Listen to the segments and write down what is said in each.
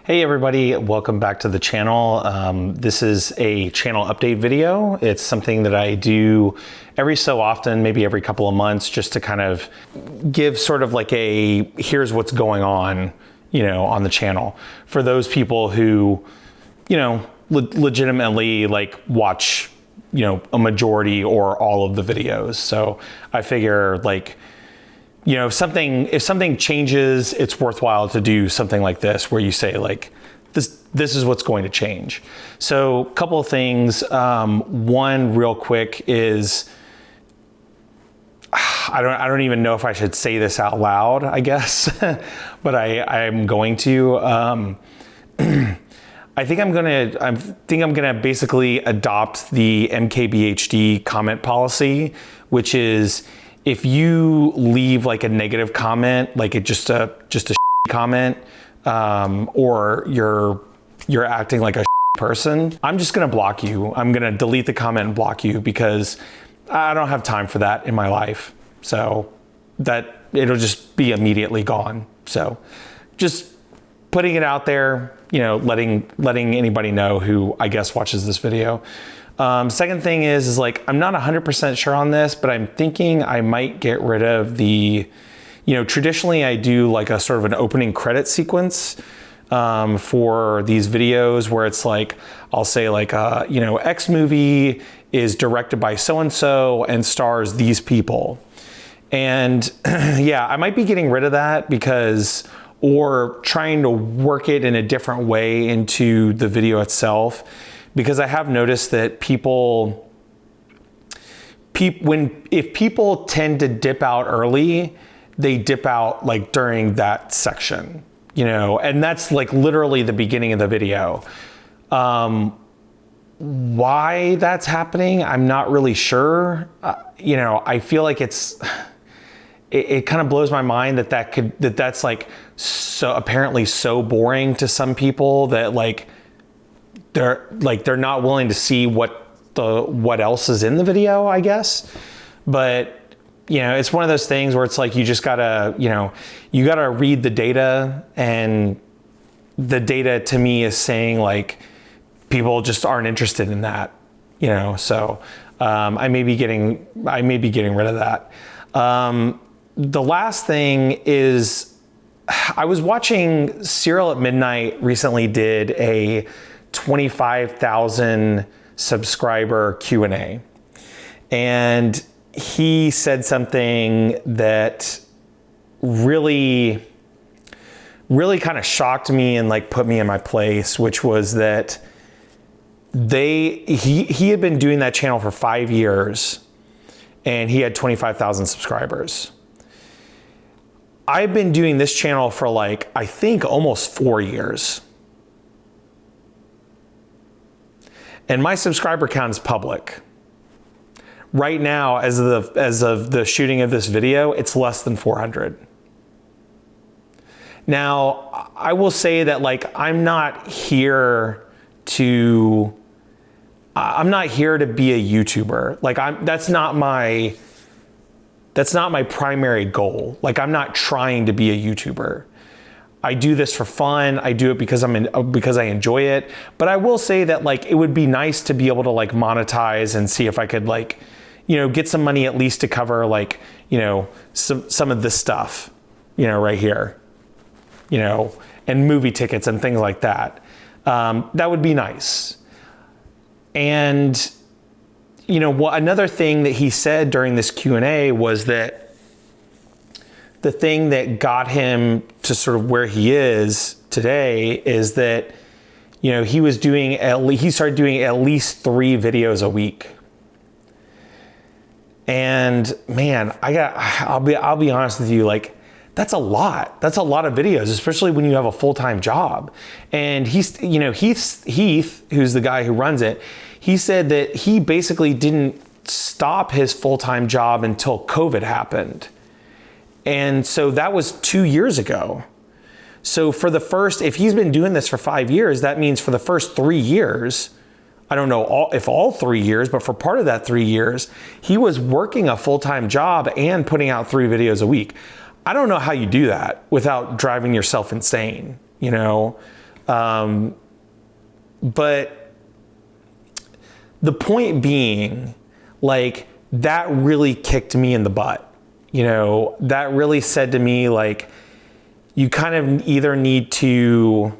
Hey everybody, welcome back to the channel. This is a channel update video. It's something that I do every so often, maybe every couple of months, just to kind of give sort of like a, here's what's going on, on the channel. For those people who, legitimately like watch, a majority or all of the videos. So I figure like, if something changes, it's worthwhile to do something like this where you say like, this is what's going to change. So a couple of things. One real quick is, I don't even know if I should say this out loud, I guess, but I'm going to. I think I'm gonna basically adopt the MKBHD comment policy, which is, if you leave like a negative comment, like it just a comment, or you're acting like a person, I'm just gonna block you. I'm gonna delete the comment and block you because I don't have time for that in my life. So that it'll just be immediately gone. So just putting it out there, letting anybody know who I guess watches this video. Second thing is like, I'm not 100% sure on this, but I'm thinking I might get rid of the, traditionally I do like a sort of an opening credit sequence for these videos where it's like, I'll say like, X movie is directed by so-and-so and stars these people. And yeah, I might be getting rid of that or trying to work it in a different way into the video itself. Because I have noticed that if people tend to dip out early, they dip out like during that section, and that's like literally the beginning of the video. Why that's happening, I'm not really sure. I feel like it kind of blows my mind that's like so apparently so boring to some people that like, they're not willing to see what else is in the video, I guess. But, it's one of those things where it's like, you just gotta, you gotta read the data, and the data to me is saying like, people just aren't interested in that, so, I may be getting rid of that. The last thing is, I was watching Cyril at Midnight recently did a 25,000 subscriber Q&A. And he said something that really kind of shocked me and like put me in my place, which was that he had been doing that channel for 5 years and he had 25,000 subscribers. I've been doing this channel for like, I think almost 4 years. And my subscriber count is public. Right now, as of the shooting of this video, it's less than 400. Now, I will say that like, I'm not here to be a YouTuber. Like that's not my primary goal. Like I'm not trying to be a YouTuber. I do this for fun. I do it because I enjoy it. But I will say that like, it would be nice to be able to like monetize and see if I could like, get some money at least to cover like, some of this stuff, right here, and movie tickets and things like that. That would be nice. And, another thing that he said during this Q&A was that the thing that got him to sort of where he is today is that, he started doing at least 3 videos a week. And man, I'll be honest with you, like that's a lot. That's a lot of videos, especially when you have a full-time job. And Heath, who's the guy who runs it, he said that he basically didn't stop his full-time job until COVID happened. And so that was 2 years ago. So if he's been doing this for 5 years, that means for the first 3 years, I don't know if all 3 years, but for part of that 3 years, he was working a full-time job and putting out 3 videos a week. I don't know how you do that without driving yourself insane, But the point being, like, that really kicked me in the butt. You know, that really said to me, like, you kind of either need to,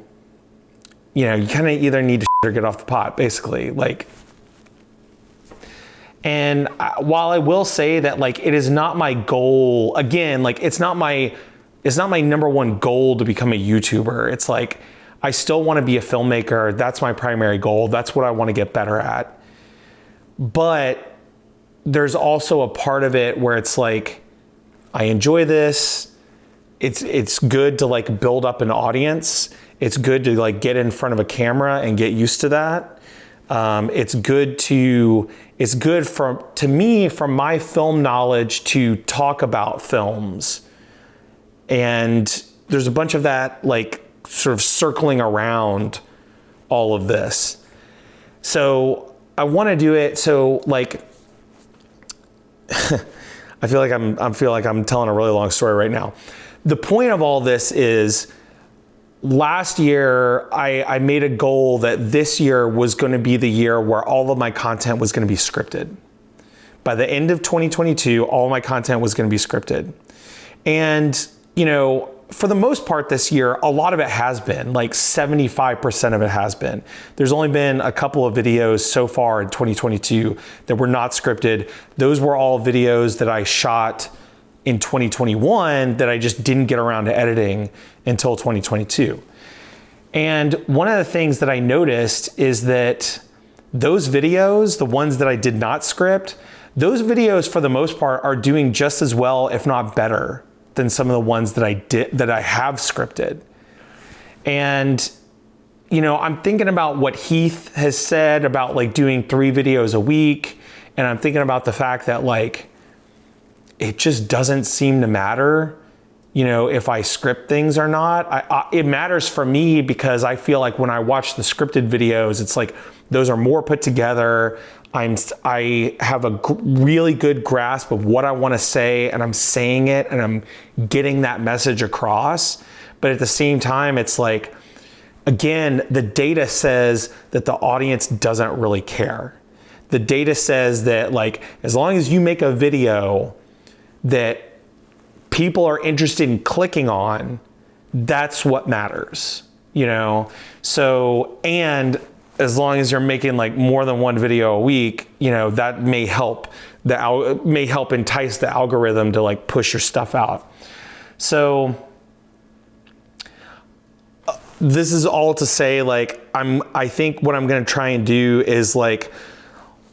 shit or get off the pot, basically. Like, and while I will say that, like, it is not my goal, again, like, it's not my number one goal to become a YouTuber. It's like, I still want to be a filmmaker. That's my primary goal. That's what I want to get better at. But there's also a part of it where it's like, I enjoy this. It's good to, like, build up an audience. It's good to, like, get in front of a camera and get used to that. It's good to me, from my film knowledge, to talk about films. And there's a bunch of that, like, sort of circling around all of this. So I want to do it. So, like, I feel like I'm telling a really long story right now. The point of all this is, last year I made a goal that this year was going to be the year where all of my content was going to be scripted. By the end of 2022, all of my content was going to be scripted. And, you know, for the most part this year, a lot of it has been, like 75% of it has been. There's only been a couple of videos so far in 2022 that were not scripted. Those were all videos that I shot in 2021 that I just didn't get around to editing until 2022. And one of the things that I noticed is that those videos, the ones that I did not script, those videos for the most part are doing just as well, if not better, than some of the ones that I have scripted. And, you know, I'm thinking about what Heath has said about, like, doing 3 videos a week. And I'm thinking about the fact that, like, it just doesn't seem to matter, you know, if I script things or not. It matters for me because I feel like when I watch the scripted videos, it's like those are more put together. I have a really good grasp of what I want to say, and I'm saying it, and I'm getting that message across. But at the same time, it's like, again, the data says that the audience doesn't really care. The data says that, like, as long as you make a video that people are interested in clicking on, that's what matters, you know? So, and as long as you're making, like, more than 1 video a week, you know, that may help entice the algorithm to, like, push your stuff out. So this is all to say, like, I think what I'm going to try and do is, like,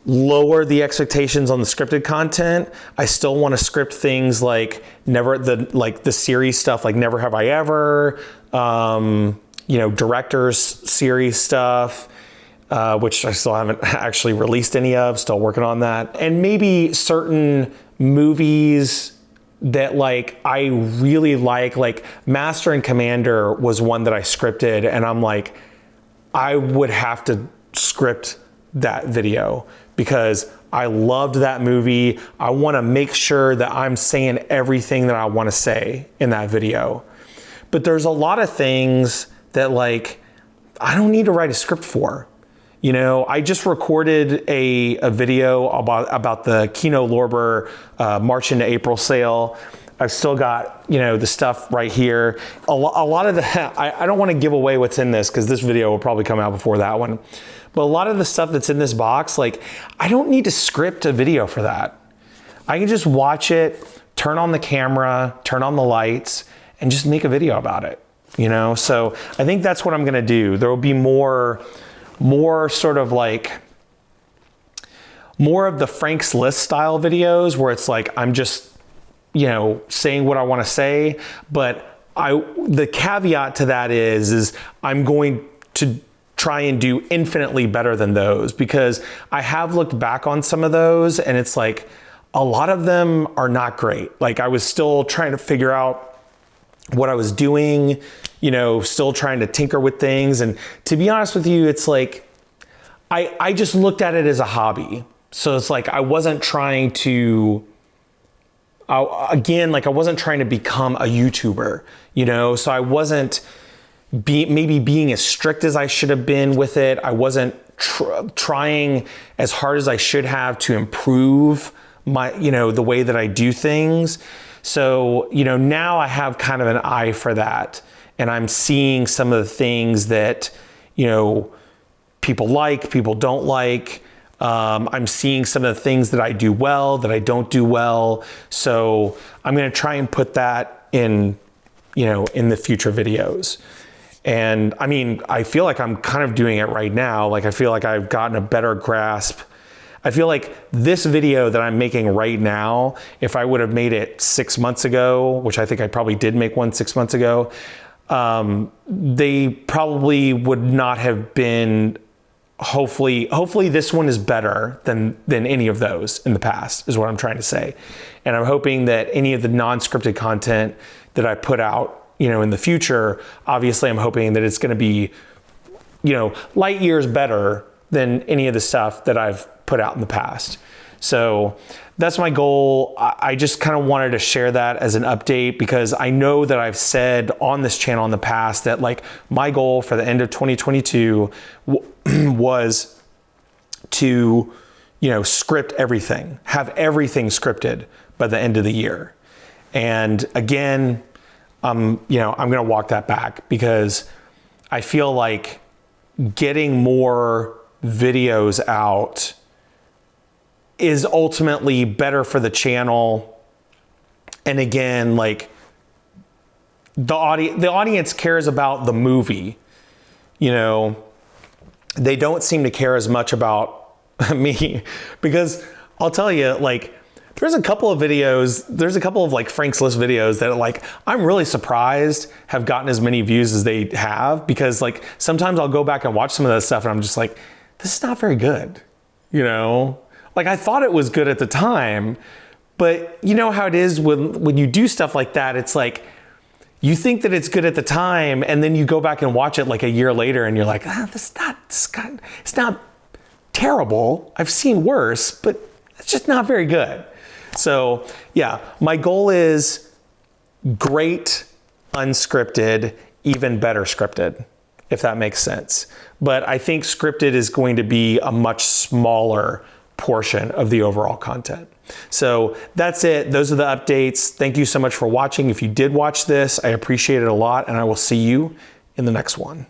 lower the expectations on the scripted content. I still want to script things like the series stuff, like Never Have I Ever, you know, director's series stuff, which I still haven't actually released any of, still working on that. And maybe certain movies that, like, I really like Master and Commander was one that I scripted, and I'm like, I would have to script that video because I loved that movie. I want to make sure that I'm saying everything that I want to say in that video. But there's a lot of things that, like, I don't need to write a script for. You know, I just recorded a video about the Kino Lorber March into April sale. I've still got, you know, the stuff right here. A lot of the, I don't want to give away what's in this because this video will probably come out before that one. But a lot of the stuff that's in this box, like, I don't need to script a video for that. I can just watch it, turn on the camera, turn on the lights, and just make a video about it, you know? So I think that's what I'm going to do. There will be more sort of like, more of the Frank's List style videos where it's like, I'm just, you know, saying what I want to say. But the caveat to that is I'm going to try and do infinitely better than those, because I have looked back on some of those and it's like, a lot of them are not great. Like, I was still trying to figure out what I was doing, you know, still trying to tinker with things. And to be honest with you, it's like, I just looked at it as a hobby. So it's like, I wasn't trying to, I wasn't trying to become a YouTuber, you know? So I wasn't, maybe being as strict as I should have been with it. I wasn't trying as hard as I should have to improve my, the way that I do things. So, now I have kind of an eye for that, and I'm seeing some of the things that, people like, people don't like. I'm seeing some of the things that I do well, that I don't do well. So I'm going to try and put that in, in the future videos. And I mean, I feel like I'm kind of doing it right now. Like, I feel like I've gotten a better grasp. I feel like this video that I'm making right now, if I would have made it 6 months ago, which I think I probably did make one 6 months ago, they probably would not have been, hopefully this one is better than any of those in the past, is what I'm trying to say. And I'm hoping that any of the non-scripted content that I put out, in the future, obviously I'm hoping that it's going to be, light years better than any of the stuff that I've put out in the past. So that's my goal. I just kind of wanted to share that as an update, because I know that I've said on this channel in the past that, like, my goal for the end of 2022 was to, script everything, have everything scripted by the end of the year. And again, I'm going to walk that back, because I feel like getting more videos out is ultimately better for the channel. And again, like, the audience cares about the movie. They don't seem to care as much about me, because I'll tell you, like, there's a couple of like Frank's List videos that, like, I'm really surprised have gotten as many views as they have, because, like, sometimes I'll go back and watch some of that stuff and I'm just like, this is not very good. Like, I thought it was good at the time, but you know how it is when you do stuff like that, it's like, you think that it's good at the time, and then you go back and watch it like a year later and you're like, it's not terrible. I've seen worse, but it's just not very good. So yeah, my goal is great unscripted, even better scripted, if that makes sense. But I think scripted is going to be a much smaller portion of the overall content. So that's it. Those are the updates. Thank you so much for watching. If you did watch this, I appreciate it a lot, and I will see you in the next one.